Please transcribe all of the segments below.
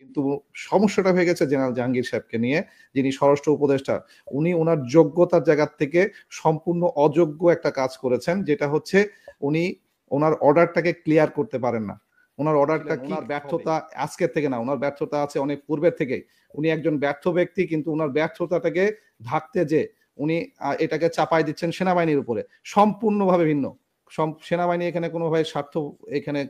কিন্তু সমস্যাটা হয়ে গেছে জেনারেল জাহাঙ্গীর সাহেবকে নিয়ে, যিনি স্বরাষ্ট্র উপদেষ্টা। উনি ওনার যোগ্যতার জায়গা থেকে সম্পূর্ণ অযোগ্য একটা কাজ করেছেন, যেটা হচ্ছে উনি ওনার অর্ডারটাকে ক্লিয়ার করতে পারেন না। ওনার অর্ডারটা কি, ওনার ব্যর্থতা আজকের থেকে না, ওনার ব্যর্থতা আছে অনেক পূর্বের থেকেই। উনি একজন ব্যর্থ ব্যক্তি, কিন্তু ওনার ব্যর্থতাটাকে ঢাকতে যে উনি এটাকে চাপাই দিচ্ছেন সেনাবাহিনীর উপরে, সম্পূর্ণভাবে ভিন্ন। সেনাবাহিনী এখানে কোনোভাবে স্বার্থ এখানে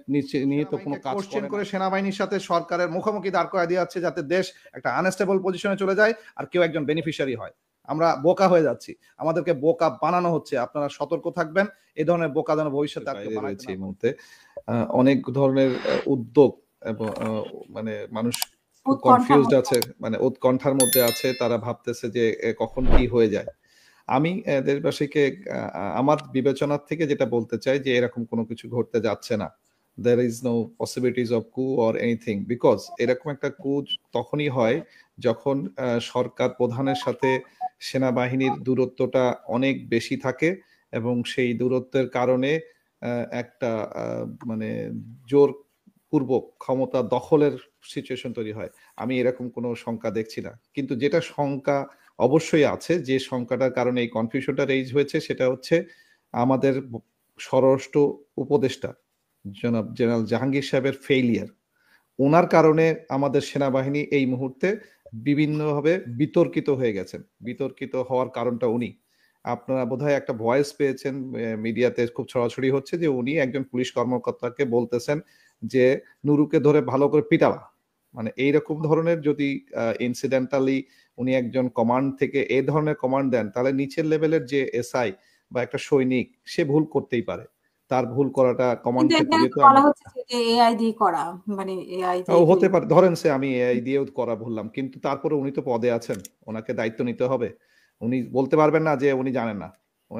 নিহিত কোনো কাজ করে সেনাবাহিনীর সাথে সরকারের মুখোমুখি দাঁড় করা দিয়ে যাচ্ছে, যাতে দেশ একটা আনস্টেবল পজিশনে চলে যায় আর কেউ একজন বেনিফিশিয়ারি হয়। আমরা বোকা হয়ে যাচ্ছি, আমাদেরকে বোকা বানানো হচ্ছে। আপনারা সতর্ক থাকবেন, এই ধরনের বোকা যেন ভবিষ্যতে আর কেউ বানাইতে না। এই মুহূর্তে অনেক ধরনের উদ্যোগ এবং মানে মানুষ কনফিউজড আছে, মানে উৎকণ্ঠার মধ্যে আছে। তারা ভাবতেছে যে কখন কি হয়ে যায়। আমি দেশবাসীকে আমার বিবেচনার থেকে যেটা বলতে চাই যে এরকম কোনো কিছু ঘটতে যাচ্ছে না। there is no possibilities of coup or anything, because এরকম একটা coup তখনই হয় যখন সরকার প্রধানের সাথে সেনাবাহিনীর দূরত্বটা অনেক বেশি থাকে এবং সেই দূরত্বের কারণে একটা মানে জোরপূর্বক ক্ষমতা দখলের সিচুয়েশন তৈরি হয়। আমি এরকম কোনো শঙ্কা দেখছি না, কিন্তু যেটা শঙ্কা অবশ্যই আছে, যে সংখ্যাটার কারণে এই কনফিউশনটা রেইজ হয়েছে, সেটা হচ্ছে আমাদের স্বরাষ্ট্র উপদেষ্টা জনাব জেনারেল জাহাঙ্গীর সাহেবের ফেইলিয়ার। ওনার কারণে আমাদের সেনাবাহিনী এই মুহূর্তে বিভিন্নভাবে বিতর্কিত হয়ে গেছেন। বিতর্কিত হওয়ার কারণটা উনি, আপনারা বোধহয় একটা ভয়েস পেয়েছেন, মিডিয়াতে খুব ছড়াছড়ি হচ্ছে যে উনি একজন পুলিশ কর্মকর্তাকে বলতেছেন যে নুরুকে ধরে ভালো করে পিটাবা। মানে এইরকম ধরনের যদি ইনসিডেন্টালি উনি একজন কমান্ড থেকে এই ধরনের কমান্ড দেন, তাহলে নিচের লেভেলের যে এসআই বা একটা সৈনিক, সে ভুল করতেই পারে। তার ভুল করাটা কমান্ড থেকে যেহেতু বলা হচ্ছে যে এআই দিয়ে করা, মানে এআই দিয়ে হতে পারে, ধরেন সে আমি এআই দিয়েও করা বললাম, কিন্তু তারপরে উনি তো পদে আছেন, ওনাকে দায়িত্ব নিতে হবে। উনি বলতে পারবেন না যে উনি জানেন না।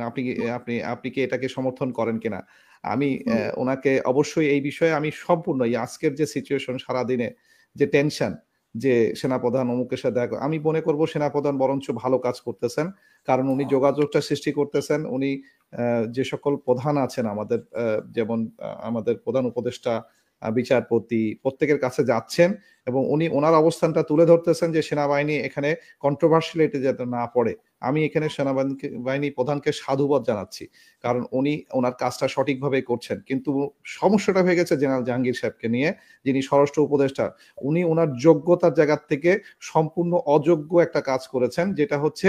আপনি আপনি আপনি কি এটাকে সমর্থন করেন কিনা? আমি ওনাকে অবশ্যই এই বিষয়ে আমি সম্পূর্ণ আজকের যে সিচুয়েশন, সারাদিনে যে টেনশন, যে সেনাপ্রধান অমুকের সাথে দেখা, আমি মনে করবো সেনাপ্রধান বরঞ্চ ভালো কাজ করতেছেন, কারণ উনি যোগাযোগটা সৃষ্টি করতেছেন। উনি যে সকল প্রধান আছেন আমাদের, যেমন আমাদের প্রধান উপদেষ্টা, বিচারপতি, প্রত্যেকের কাছে যাচ্ছেন এবং উনি ওনার অবস্থানটা তুলে ধরতেছেন যে সেনাবাহিনী এখানে কন্ট্রোভার্সিয়ালিটি যাতে না পড়ে। আমি এখানে সেনাবাহিনী প্রধানকে সাধুবাদ জানাচ্ছি, কারণ উনি ওনার কাজটা সঠিকভাবে করছেন। কিন্তু সমস্যাটা হয়ে গেছে জেনারেল জাহাঙ্গীর সাহেবকে নিয়ে, যিনি স্বরাষ্ট্র উপদেষ্টা। উনি ওনার যোগ্যতার জায়গা থেকে সম্পূর্ণ অযোগ্য একটা কাজ করেছেন, যেটা হচ্ছে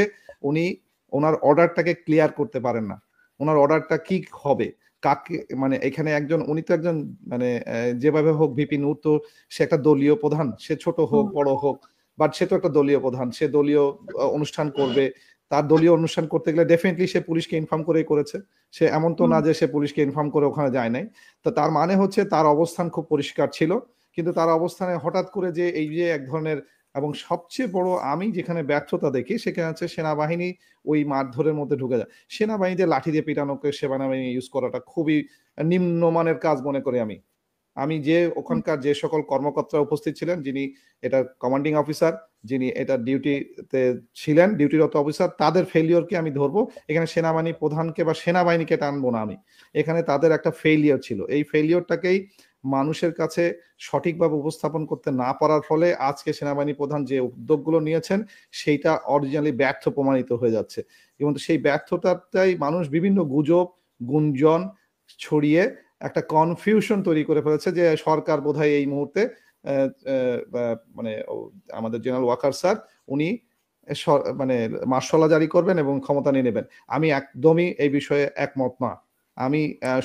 উনি ওনার অর্ডারটাকে ক্লিয়ার করতে পারেন না। ওনার অর্ডারটা কি হবে, কাকে, মানে এখানে একজন, উনি তো একজন মানে যেভাবে হোক ভিপি নূর তো সে একটা দলীয় প্রধান, সে ছোট হোক বড় হোক, বাট সে তো একটা দলীয় প্রধান, সে দলীয় অনুষ্ঠান করবে। তার দলীয় অনুষ্ঠান করতে গেলে ডেফিনেটলি সে পুলিশকে ইনফর্ম করেই করেছে। সে এমন তো না যে সে পুলিশকে ইনফর্ম করে ওখানে যায় নাই। তো তার মানে হচ্ছে তার অবস্থান খুব পরিষ্কার ছিল, কিন্তু তার অবস্থানে হঠাৎ করে যে এই যে এক ধরনের, এবং সবচেয়ে বড় আমি যেখানে ব্যর্থতা দেখি সেখানে হচ্ছে সেনাবাহিনী ওই মারধরের মধ্যে ঢুকে যায়। সেনাবাহিনীতে লাঠি দিয়ে পিটানোকে সেনাবাহিনী ইউজ করাটা খুবই নিম্নমানের কাজ মনে করি আমি। আমি যে ওখানকার যে সকল কর্মকর্তা উপস্থিত ছিলেন, যিনি এটা কমান্ডিং অফিসার, যিনি এটা ডিউটিতে ছিলেন, ডিউটিরত অফিসার, তাদের ফেলিওরকে আমি ধরবো। এখানে সেনাবাহিনী প্রধানকে বা সেনাবাহিনীকে টানবো না আমি, এখানে তাদের একটা ফেলিওর ছিল। এই ফেলিওরটাকেই মানুষের কাছে সঠিকভাবে উপস্থাপন করতে না পারার ফলে আজকে সেনাবাহিনী প্রধান যে উদ্যোগগুলো নিয়েছেন সেইটা অরিজিনালি ব্যর্থ প্রমাণিত হয়ে যাচ্ছে। এবং সেই ব্যর্থতাটাই মানুষ বিভিন্ন গুজব গুঞ্জন ছড়িয়ে একটা কনফিউশন তৈরি করে ফেলেছে যে সরকার বোধহয় এই মুহূর্তে মানে আমাদের জেনারেল ওয়াকার স্যার উনি মানে মার্শাল ল জারি করবেন এবং ক্ষমতা নিয়ে নেবেন। আমি একদমই এই বিষয়ে একমত না। আমি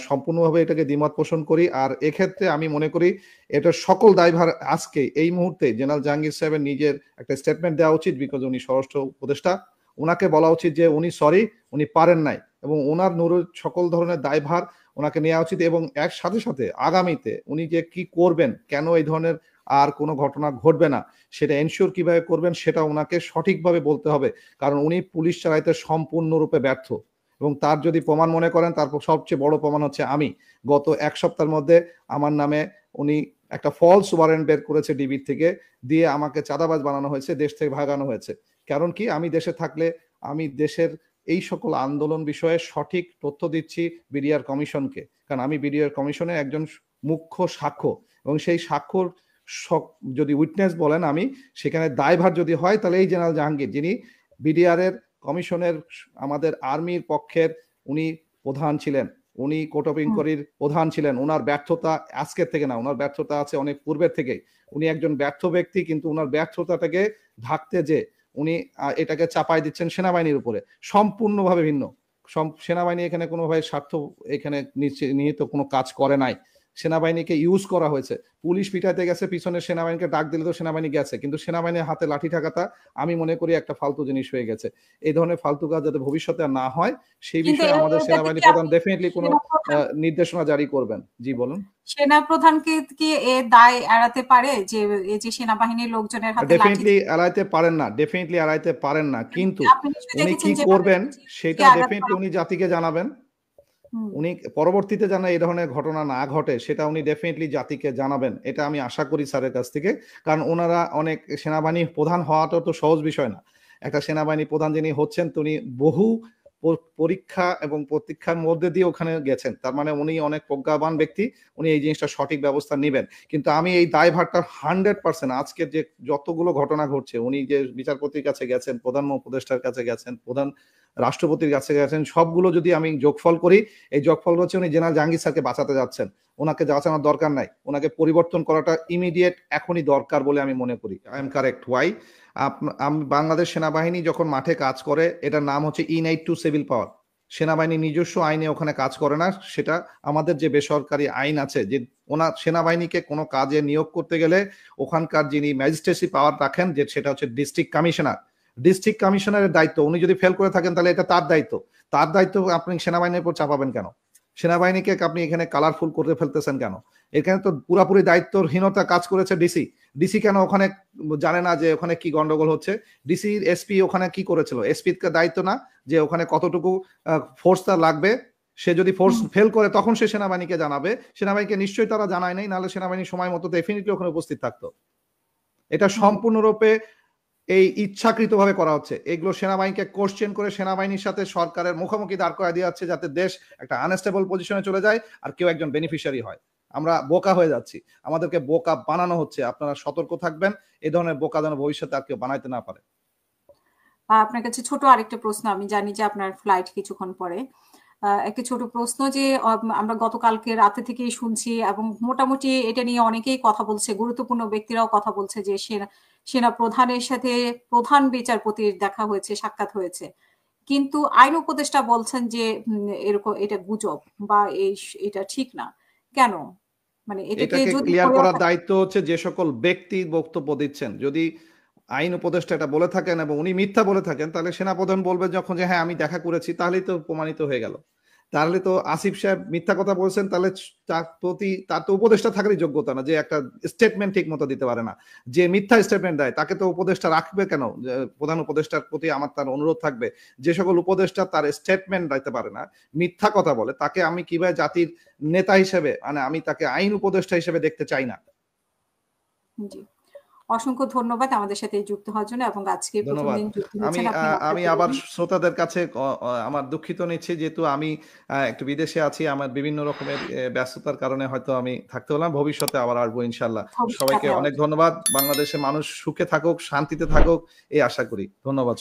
সম্পূর্ণভাবে এটাকে দ্বিমত পোষণ করি। আর এক্ষেত্রে আমি মনে করি এটা সকল দায়ভার আজকে এই মুহূর্তে জেনারেল জাহাঙ্গীর সাহেবের নিজের একটা স্টেটমেন্ট দেওয়া উচিত, বিকজ উনি স্বরাষ্ট্র উপদেষ্টা। ওনাকে বলা উচিত যে উনি সরি, উনি পারেন নাই, এবং ওনার নুরুর সকল ধরনের দায়ভার ওনাকে নেওয়া উচিত। এবং এর সাথে সাথে আগামীতে উনি যে কি করবেন, কেন এই ধরনের আর কোনো ঘটনা ঘটবে না সেটা এনশিওর কিভাবে করবেন, সেটা ওনাকে সঠিকভাবে বলতে হবে। কারণ উনি পুলিশ চালাইতে সম্পূর্ণরূপে ব্যর্থ, এবং তার যদি প্রমাণ মনে করেন, তারপর সবচেয়ে বড় প্রমাণ হচ্ছে আমি গত এক সপ্তাহের মধ্যে আমার নামে উনি একটা ফলস ওয়ারেন্ট বের করেছে ডিবির থেকে, দিয়ে আমাকে চাঁদাবাজ বানানো হয়েছে, দেশ থেকে ভাগানো হয়েছে। কারণ কি, আমি দেশে থাকলে আমি দেশের এই সকল আন্দোলন বিষয়ে সঠিক তথ্য দিচ্ছি বিডিআর কমিশনকে, কারণ আমি বিডিআর কমিশনের একজন মুখ্য সাক্ষ্য, এবং সেই সাক্ষ্যর যদি উইটনেস বলেন, আমি সেখানে দায়ভার যদি হয় তাহলে এই জেনারেল জাহাঙ্গীর, যিনি বিডিআর এর কমিশনের আমাদের আর্মির পক্ষের উনি প্রধান ছিলেন, উনি কোর্ট অফ ইনকোয়ারির প্রধান ছিলেন। ওনার ব্যর্থতা আজকের থেকে না, ওনার ব্যর্থতা আছে অনেক পূর্বের থেকেই। উনি একজন ব্যর্থ ব্যক্তি, কিন্তু ওনার ব্যর্থতাটাকে ঢাকতে যে উনি এটাকে চাপাই দিচ্ছেন সেনাবাহিনীর উপরে, সম্পূর্ণভাবে ভিন্ন। সেনাবাহিনী এখানে কোনোভাবে স্বার্থ এখানে নিহিত কোনো কাজ করে নাই। সেনাবাহিনীকে ইউজ করা হয়েছে। পুলিশ পিটাইতে গেছে, পিছনে সেনাবাহিনীকে ডাক দিলে তো সেনাবাহিনী গেছে, কিন্তু সেনাবাহিনীর হাতে লাঠি ঠাকাটা আমি মনে করি একটা ফালতু জিনিস হয়ে গেছে। এই ধরনের ফালতু কাজ যাতে ভবিষ্যতে না হয় সেই বিষয়ে আমাদের সেনাবাহিনী প্রধান ডেফিনেটলি কোনো নির্দেশনা জারি করবেন। জি বলুন। সেনাপ্রধানকে কি এ দায় এড়াতে পারে যে এই যে সেনাবাহিনীর লোকজনের হাতে লাঠি? ডেফিনেটলি এড়াইতে পারেন না, ডেফিনেটলি এড়াইতে পারেন না, কিন্তু উনি কি করবেন সেটা ডেফিনেটলি উনি জাতিকে জানাবেন। উনি পরবর্তীতে যেন এই ধরনের ঘটনা না ঘটে সেটা উনি ডেফিনেটলি জাতিকে জানাবেন, এটা আমি আশা করি স্যারের কাছ থেকে। কারণ ওনারা অনেক, সেনাবাহিনী প্রধান হওয়াটা তো সহজ বিষয় না। একটা সেনাবাহিনী প্রধান যিনি হচ্ছেন, তিনি বহু পরীক্ষা এবং প্রতীক্ষার মধ্যে দিয়ে ওখানে গেছেন। তার মানে উনি অনেক প্রজ্ঞাবান ব্যক্তি, উনি এই জিনিসটা সঠিক ব্যবস্থা নেবেন। কিন্তু আমি এই দায়ভারটা 100% আজকে যে যতগুলো ঘটনা ঘটছে, উনি যে বিচারপতির কাছে গেছেন, প্রধান উপদেষ্টার কাছে গেছেন, প্রধান রাষ্ট্রপতির কাছে গেছেন, সবগুলো যদি আমি যোগফল করি, এই যোগফল হচ্ছে উনি জেনারেল জাহাঙ্গীর স্যারকে বাঁচাতে যাচ্ছেন। ওনাকে বাঁচানোর দরকার নাই, ওনাকে পরিবর্তন করাটা ইমিডিয়েট এখনই দরকার বলে আমি মনে করি। I am correct. Why? Bangladesh সেনাবাহিনী যখন মাঠে কাজ করে, এটার নাম হচ্ছে E92 সিভিল পাওয়ার। সেনাবাহিনী নিজস্ব আইনে ওখানে কাজ করে না, সেটা আমাদের যে বেসরকারি আইন আছে, যে সেনাবাহিনীকে কোনো কাজে নিয়োগ করতে গেলে ওখানকার যিনি ম্যাজিস্ট্রেসি পাওয়ার রাখেন, যে সেটা হচ্ছে ডিস্ট্রিক্ট কমিশনার। ডিস্ট্রিক্ট কমিশনারের দায়িত্ব, উনি যদি ফেল করে থাকেন তাহলে এটা তার দায়িত্ব। তার দায়িত্ব আপনি সেনাবাহিনীর উপর চাপাবেন কেন? সেনাবাহিনীকে আপনি এখানে কালারফুল করে ফেলতেছেন কেন? এখানে তো পুরাপুরি দায়িত্বহীনতা কাজ করেছে ডিসি। ডিসি কেন ওখানে জানে না যে ওখানে কি গন্ডগোল হচ্ছে? ডিসি এসপি ওখানে কি করেছিল? এসপির দায়িত্ব না যে ওখানে কতটুকু ফোর্স তার লাগবে? সে যদি ফোর্স ফেল করে তখন সে সেনাবাহিনীকে জানাবে। সেনাবাহিনীকে নিশ্চয়ই তারা জানায় নাই, নাহলে সেনাবাহিনী সময় মতো ডেফিনেটলি ওখানে উপস্থিত থাকতো। এটা সম্পূর্ণরূপে এই ইচ্ছাকৃতভাবে করা হচ্ছে। এগুলো সেনাবাহিনীকে কোশ্চেন করে সেনাবাহিনীর সাথে সরকারের মুখোমুখি দাঁড় করা দিয়ে যাচ্ছে, যাতে দেশ একটা আনস্টেবল পজিশনে চলে যায় আর কেউ একজন বেনিফিশিয়ারি হয়। আমরা বোকা হয়ে যাচ্ছি, আমাদেরকে বোকা বানানো হচ্ছে। আপনারা সতর্ক থাকবেন, এই ধরনের বোকা যেন ভবিষ্যতে আর কেউ বানাইতে না পারে। আপনার কাছে ছোট আরেকটা প্রশ্ন, আমি জানি যে আপনার ফ্লাইট কিছুক্ষণ পরে। একটা ছোট প্রশ্ন যে আমরা গতকালকে রাতে থেকেই শুনছি এবং মোটামুটি এটা নিয়ে অনেকেই কথা বলছে, গুরুত্বপূর্ণ ব্যক্তিরাও কথা বলছে যে সেনা প্রধানের সাথে প্রধান বিচারপতির দেখা হয়েছে, সাক্ষাৎ হয়েছে, কিন্তু আইন উপদেষ্টা বলছেন যে এরকম এটা গুজব বা এটা ঠিক না। কেন? মানে এটাকে ক্লিয়ার করার দায়িত্ব হচ্ছে যে সকল ব্যক্তি বক্তব্য দিচ্ছেন। যদি আইন উপদেষ্টা এটা বলে থাকেন এবং উনি মিথ্যা বলে থাকেন, তাহলে সেনাপ্রধান বলবে যখন যে হ্যাঁ আমি দেখা করেছি, তাহলেই তো প্রমাণিত হয়ে গেল। তাহলে তো আসিফ সাহেব মিথ্যা কথা বলছেন, তাহলে তার তো উপদেষ্টা থাকারই যোগ্যতা না, যে একটা স্টেটমেন্ট ঠিক মতো দিতে পারে না। যে মিথ্যা স্টেটমেন্ট দেয় তাকে তো উপদেষ্টা রাখবে কেন? প্রধান উপদেষ্টার প্রতি আমার তার অনুরোধ থাকবে, যে সকল উপদেষ্টা তার স্টেটমেন্ট দিতে পারে না, মিথ্যা কথা বলে, তাকে আমি কিভাবে জাতির নেতা হিসেবে, মানে আমি তাকে আইন উপদেষ্টা হিসেবে দেখতে চাই না। জি, অসংখ্য ধন্যবাদ আমাদের সাথে যুক্ত হওয়ার জন্য এবং আজকে প্রথম দিন যুক্ত হয়েছেন আপনি। আমি আবার শ্রোতাদের কাছে আমার দুঃখিত নিচ্ছি, যেহেতু আমি একটু বিদেশে আছি, আমার বিভিন্ন রকমের ব্যস্ততার কারণে হয়তো আমি থাকতে হলাম। ভবিষ্যতে আবার আসবো ইনশাল্লাহ। সবাইকে অনেক ধন্যবাদ। বাংলাদেশের মানুষ সুখে থাকুক, শান্তিতে থাকুক, এই আশা করি। ধন্যবাদ।